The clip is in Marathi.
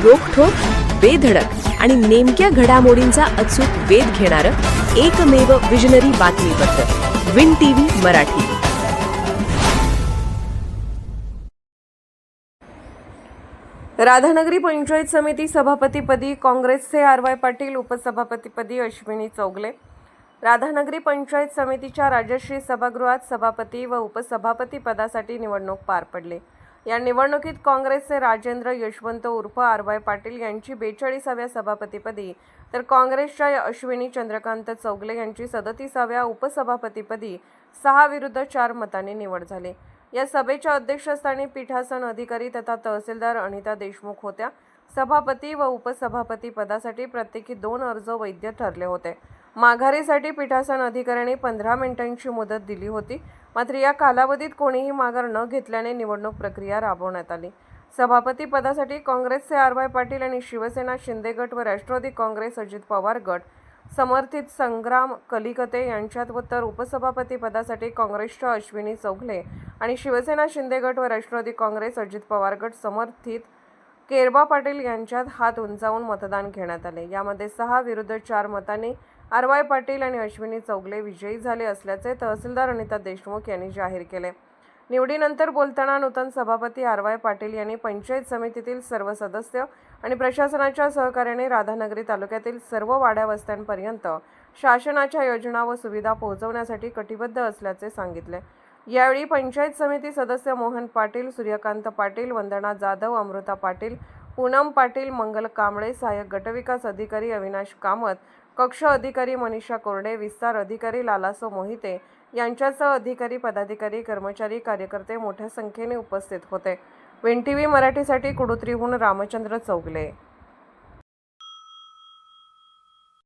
रोखठोक, बेधडक आणि नेमक्या घडामोडींचा अचूक वेध घेणारं एकमेव विजनरी बातमीपत्र विन टीव्ही मराठी. राधानगरी पंचायत समिती सभापतीपदी काँग्रेसचे आर.वाय. पाटील, उपसभापतीपदी अश्विनी चौगले. राधानगरी पंचायत समितीच्या राजश्री सभागृहात सभापती व उपसभापती पदासाठी निवडणूक पार पडली. या निवडणुकीत काँग्रेसचे राजेंद्र यशवंत उर्फ आर.वाय. पाटील यांची 42व्या सभापतीपदी तर काँग्रेसच्या अश्विनी चंद्रकांत चौगले यांची 37व्या उपसभापतीपदी 6-4 मतांनी निवड झाली. या सभेच्या अध्यक्षस्थानी पीठासन अधिकारी तथा तहसीलदार अनिता देशमुख होत्या. सभापती व उपसभापती पदासाठी प्रत्येकी 2 अर्ज वैध ठरले होते. माघारीसाठी पीठासन अधिकाऱ्यांनी 15 मिनिटांची मुदत दिली होती. मात्र या कालावधीत कोणीही माघार न घेतल्याने निवडणूक प्रक्रिया राबवण्यात आली. सभापती पदासाठी काँग्रेसचे आर.वाय. पाटील आणि शिवसेना शिंदे गट व राष्ट्रवादी काँग्रेस अजित पवार गट समर्थित संग्राम कलिकते यांच्यात व तर उपसभापती पदासाठी काँग्रेसच्या अश्विनी चौगले आणि शिवसेना शिंदे गट व राष्ट्रवादी काँग्रेस अजित पवार गट समर्थित केरबा पाटील यांच्यात हात उंचावून मतदान घेण्यात आले. यामध्ये 6-4 मतांनी आर.वाय. पाटील आणि अश्विनी चौगले विजयी झाले असल्याचे तहसीलदार अनिता देशमुख यांनी जाहीर केले. निवडीनंतर बोलताना नूतन सभापती आर.वाय. पाटील यांनी पंचायत समितीतील सर्व सदस्य आणि प्रशासनाच्या सहकार्याने राधानगरी तालुक्यातील सर्व वाड्या वस्त्यांपर्यंत शासनाच्या योजना व सुविधा पोहोचवण्यासाठी कटिबद्ध असल्याचे सांगितले. यावेळी पंचायत समिती सदस्य मोहन पाटील, सूर्यकांत पाटील, वंदना जाधव, अमृता पाटील, पूनम पाटील, मंगल कांबळे, सहाय्यक गटविकास अधिकारी अविनाश कामत, कक्ष अधिकारी मनीषा कोरडे, विस्तार अधिकारी लालासो मोहिते यांच्यासह अधिकारी, पदाधिकारी, कर्मचारी, कार्यकर्ते मोठ्या संख्येने उपस्थित होते. विन टीव्ही मराठीसाठी कुडुत्रीहून रामचंद्र चौगले.